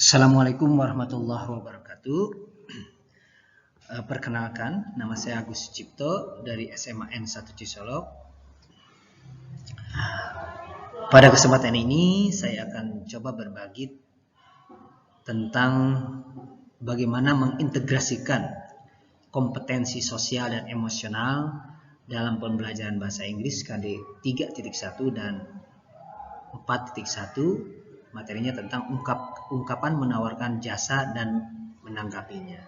Assalamualaikum warahmatullahi wabarakatuh. Perkenalkan, nama saya Agus Cipto dari SMA N1 Cisolok. Pada kesempatan ini saya akan coba berbagi tentang bagaimana mengintegrasikan kompetensi sosial dan emosional dalam pembelajaran bahasa Inggris KD 3.1 dan 4.1. Materinya tentang ungkapan menawarkan jasa dan menanggapinya.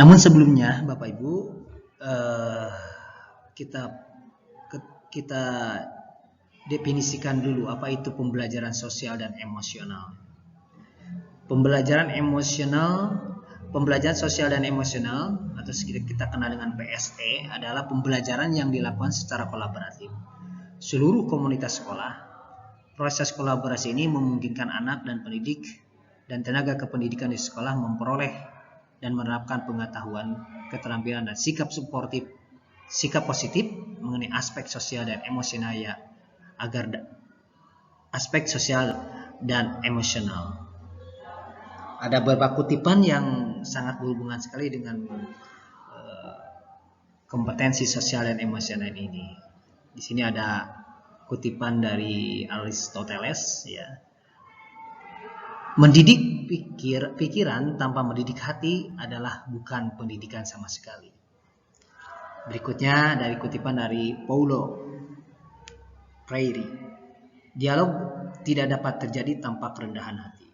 Namun sebelumnya, Bapak Ibu, kita definisikan dulu apa itu pembelajaran sosial dan emosional. Pembelajaran sosial dan emosional atau kita kenal dengan PSE adalah pembelajaran yang dilakukan secara kolaboratif. Seluruh komunitas sekolah, proses kolaborasi ini memungkinkan anak dan pendidik dan tenaga kependidikan di sekolah memperoleh dan menerapkan pengetahuan, keterampilan dan sikap positif mengenai aspek sosial dan emosional aspek sosial dan emosional. Ada beberapa kutipan yang sangat berhubungan sekali dengan kompetensi sosial dan emosional ini. Di sini ada kutipan dari Aristoteles, ya. Mendidik pikiran tanpa mendidik hati adalah bukan pendidikan sama sekali. Berikutnya dari kutipan dari Paulo Freire. Dialog tidak dapat terjadi tanpa kerendahan hati.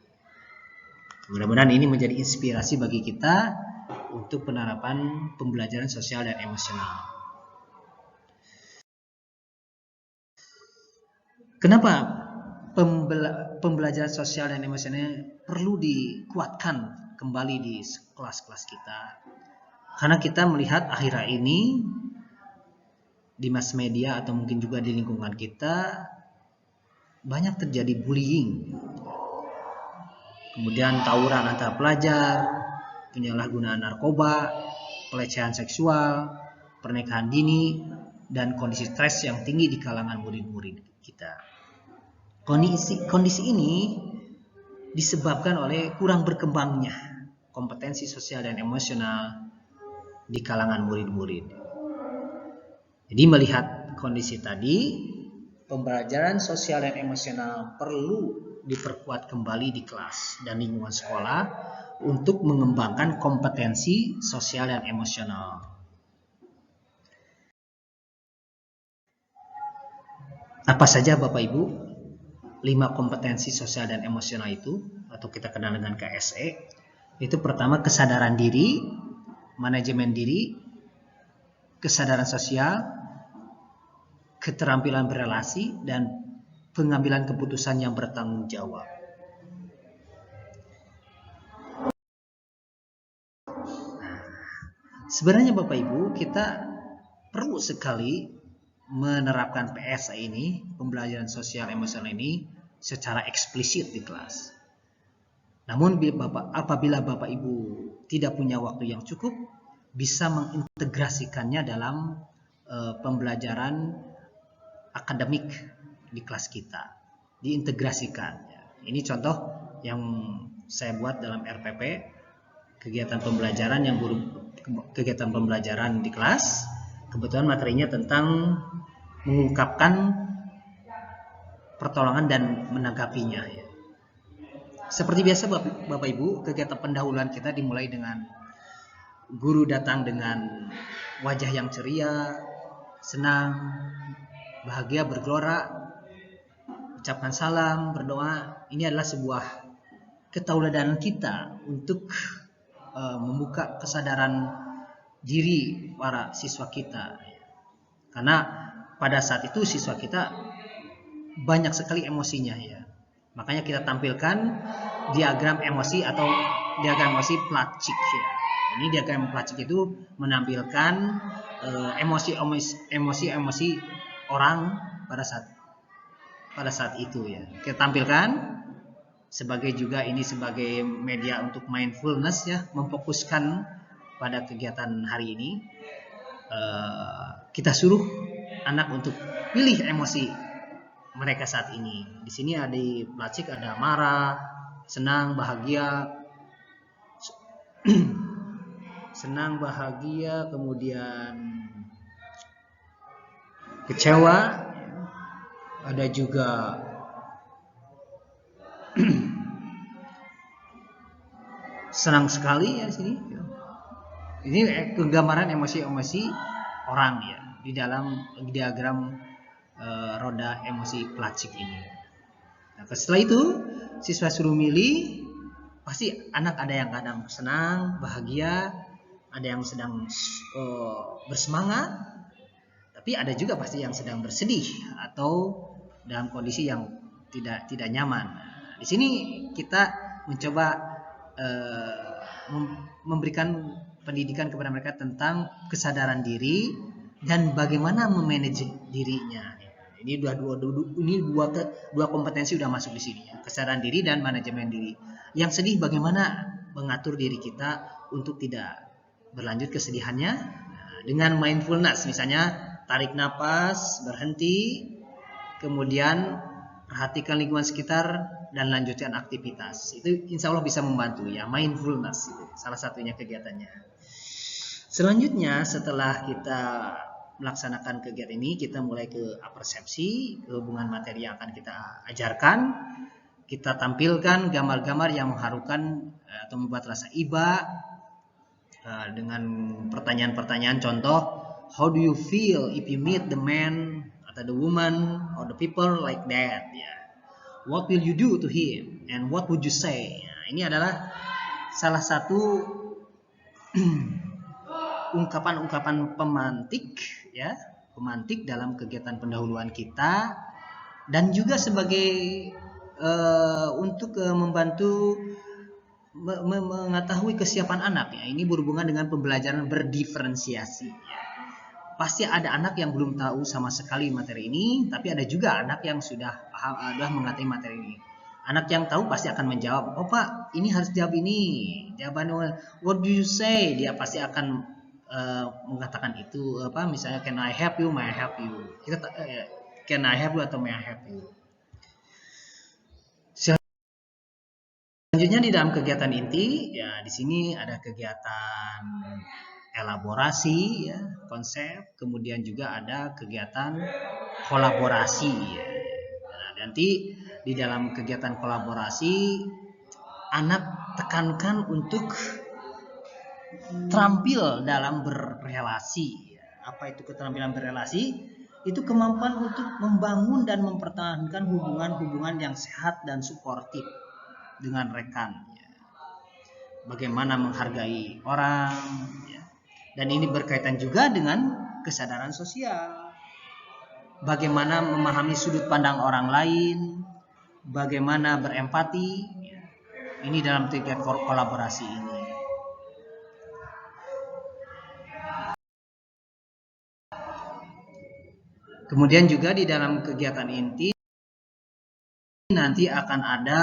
Mudah-mudahan ini menjadi inspirasi bagi kita untuk penerapan pembelajaran sosial dan emosional. Kenapa pembelajaran sosial dan emosional perlu dikuatkan kembali di kelas-kelas kita? Karena kita melihat akhir-akhir ini di mass media atau mungkin juga di lingkungan kita banyak terjadi bullying. Kemudian tawuran antar pelajar, penyalahgunaan narkoba, pelecehan seksual, pernikahan dini, dan kondisi stres yang tinggi di kalangan murid-murid kita. Kondisi ini disebabkan oleh kurang berkembangnya kompetensi sosial dan emosional di kalangan murid-murid. Jadi melihat kondisi tadi, pembelajaran sosial dan emosional perlu diperkuat kembali di kelas dan lingkungan sekolah untuk mengembangkan kompetensi sosial dan emosional. Apa saja Bapak Ibu 5 kompetensi sosial dan emosional itu, atau kita kenal dengan KSE? Itu pertama, kesadaran diri, manajemen diri, kesadaran sosial, keterampilan berelasi, dan pengambilan keputusan yang bertanggung jawab. Sebenarnya Bapak Ibu, kita perlu sekali menerapkan PSE ini, pembelajaran sosial emosional ini, secara eksplisit di kelas. Namun apabila Bapak Ibu tidak punya waktu yang cukup, bisa mengintegrasikannya dalam pembelajaran akademik di kelas kita, diintegrasikan. Ini contoh yang saya buat dalam RPP, kegiatan pembelajaran di kelas. Kebetulan materinya tentang mengungkapkan pertolongan dan menanggapinya. Seperti biasa Bapak Ibu, kegiatan pendahuluan kita dimulai dengan guru datang dengan wajah yang ceria, senang, bahagia, bergelora, ucapkan salam, berdoa. Ini adalah sebuah ketauladanan kita untuk membuka kesadaran diri para siswa kita. Karena pada saat itu siswa kita banyak sekali emosinya, ya. Makanya kita tampilkan diagram emosi atau diagram emosi Plutchik, ya. Ini diagram Plutchik itu menampilkan emosi orang pada saat itu, ya. Kita tampilkan sebagai media untuk mindfulness, ya, memfokuskan pada kegiatan hari ini. Kita suruh anak untuk pilih emosi mereka saat ini. Di sini ada di Placik ada marah, senang, bahagia, senang, bahagia, kemudian kecewa, ada juga senang sekali ya di sini. Ini kegambaran emosi-emosi orang ya di dalam diagram roda emosi Placik ini. Nah, setelah itu siswa suruh milih, pasti anak ada yang kadang senang, bahagia, ada yang sedang bersemangat, tapi ada juga pasti yang sedang bersedih atau dalam kondisi yang tidak nyaman. Nah, di sini kita mencoba memberikan pendidikan kepada mereka tentang kesadaran diri dan bagaimana memanage dirinya. Ini dua kompetensi udah masuk di sini ya. Kesadaran diri dan manajemen diri. Yang sedih bagaimana mengatur diri kita untuk tidak berlanjut kesedihannya dengan mindfulness, misalnya tarik napas, berhenti, kemudian perhatikan lingkungan sekitar dan lanjutkan aktivitas. Itu insya Allah bisa membantu ya, mindfulness itu salah satunya kegiatannya. Selanjutnya setelah kita melaksanakan kegiatan ini, kita mulai ke apersepsi, hubungan materi yang akan kita ajarkan. Kita tampilkan gambar-gambar yang mengharukan atau membuat rasa iba dengan pertanyaan-pertanyaan contoh, how do you feel if you meet the man atau the woman or the people like that ya. What will you do to him and what would you say? Nah, ini adalah salah satu ungkapan-ungkapan pemantik ya, pemantik dalam kegiatan pendahuluan kita dan juga sebagai untuk membantu mengetahui kesiapan anak ya. Ini berhubungan dengan pembelajaran berdiferensiasi ya. Pasti ada anak yang belum tahu sama sekali materi ini, tapi ada juga anak yang sudah paham, sudah mengerti materi ini. Anak yang tahu pasti akan menjawab, oh Pak, ini harus jawab ini. Jawaban what do you say? Dia pasti akan mengatakan itu apa? Misalnya can I help you? May I help you? Kita can I help you atau may I help you? Selanjutnya di dalam kegiatan inti ya di sini ada kegiatan elaborasi ya, konsep, kemudian juga ada kegiatan kolaborasi ya. Nah, nanti di dalam kegiatan kolaborasi anak tekankan untuk terampil dalam berrelasi. Apa itu keterampilan berrelasi? Itu kemampuan untuk membangun dan mempertahankan hubungan-hubungan yang sehat dan suportif dengan rekan. Bagaimana menghargai orang. Dan ini berkaitan juga dengan kesadaran sosial. Bagaimana memahami sudut pandang orang lain. Bagaimana berempati. Ini dalam kegiatan kolaborasi ini. Kemudian juga di dalam kegiatan inti nanti akan ada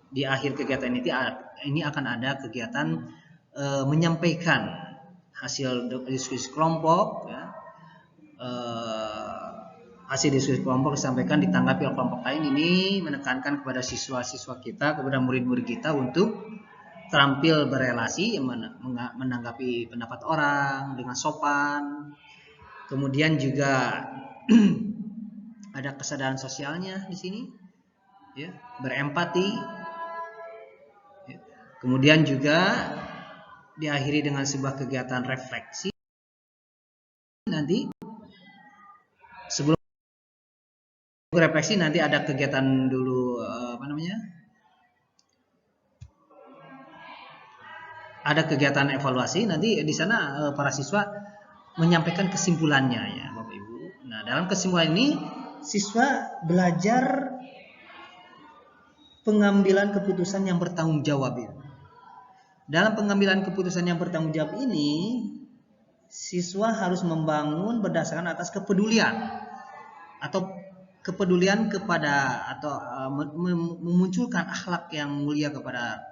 di akhir kegiatan ini akan ada kegiatan menyampaikan hasil diskusi kelompok ya. Hasil diskusi kelompok disampaikan ditanggapi oleh kelompok lain. Ini menekankan kepada siswa-siswa kita, kepada murid-murid kita untuk terampil berelasi, menanggapi pendapat orang dengan sopan. Kemudian juga ada kesadaran sosialnya di sini, ya, berempati. Ya. Kemudian juga diakhiri dengan sebuah kegiatan refleksi. Nanti sebelum refleksi nanti ada kegiatan dulu ada kegiatan evaluasi. Nanti di sana para siswa menyampaikan kesimpulannya ya Bapak Ibu. Nah, dalam kesimpulan ini siswa belajar pengambilan keputusan yang bertanggung jawab ya. Dalam pengambilan keputusan yang bertanggung jawab ini siswa harus membangun berdasarkan atas kepedulian atau kepedulian kepada atau memunculkan akhlak yang mulia kepada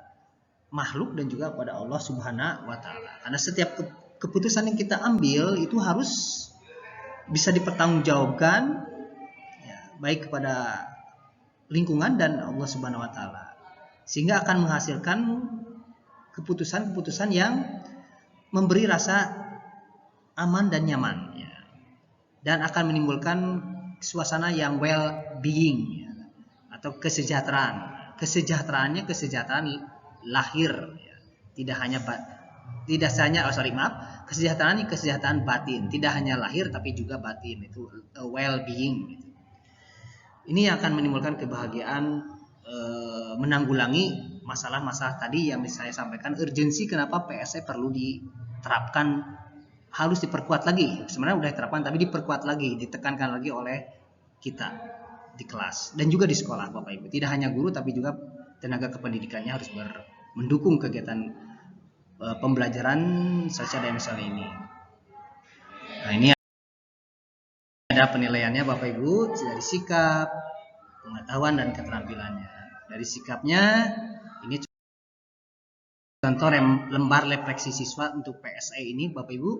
makhluk dan juga kepada Allah Subhanahu wa taala. Karena setiap keputusan yang kita ambil itu harus bisa dipertanggungjawabkan baik kepada lingkungan dan Allah Subhanahu wa taala. Sehingga akan menghasilkan keputusan-keputusan yang memberi rasa aman dan nyaman ya. Dan akan menimbulkan suasana yang well-being ya, atau kesejahteraan. Kesejahteraannya kesejahteraan lahir ya. Kesejahteraan ini kesejahteraan batin, tidak hanya lahir tapi juga batin, itu well-being gitu. Ini akan menimbulkan kebahagiaan, menanggulangi masalah-masalah tadi yang saya sampaikan. Urgensi kenapa PSE perlu diterapkan, harus diperkuat lagi. Sebenarnya udah diterapkan tapi diperkuat lagi, ditekankan lagi oleh kita di kelas dan juga di sekolah Bapak Ibu. Tidak hanya guru tapi juga tenaga kependidikannya harus mendukung kegiatan pembelajaran sosial dan emosional ini. Nah, ini ada penilaiannya Bapak Ibu dari sikap, pengetahuan dan keterampilannya. Dari sikapnya ini contoh lembar refleksi siswa untuk PSE ini Bapak Ibu.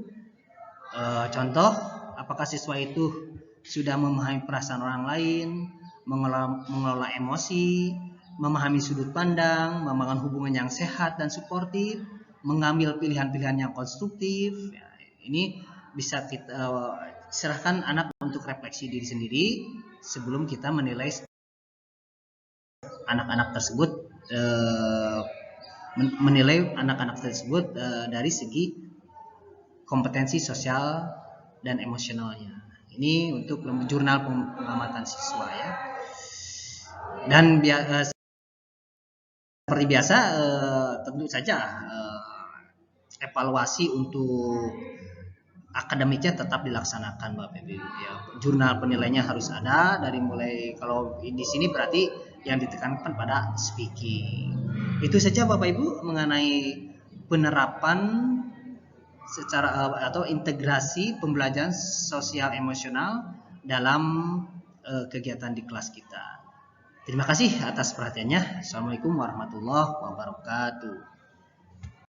Contoh, apakah siswa itu sudah memahami perasaan orang lain, mengelola emosi, memahami sudut pandang, membangun hubungan yang sehat dan suportif, mengambil pilihan-pilihan yang konstruktif. Ya, ini bisa kita serahkan anak untuk refleksi diri sendiri sebelum kita menilai anak-anak tersebut, dari segi kompetensi sosial dan emosionalnya. Ini untuk jurnal pengamatan siswa ya. Dan seperti biasa tentu saja evaluasi untuk akademiknya tetap dilaksanakan Bapak Ibu ya. Jurnal penilaiannya harus ada, dari mulai, kalau di sini berarti yang ditekankan pada speaking. Itu saja Bapak Ibu mengenai penerapan secara atau integrasi pembelajaran sosial emosional dalam kegiatan di kelas kita. Terima kasih atas perhatiannya. Assalamualaikum warahmatullahi wabarakatuh.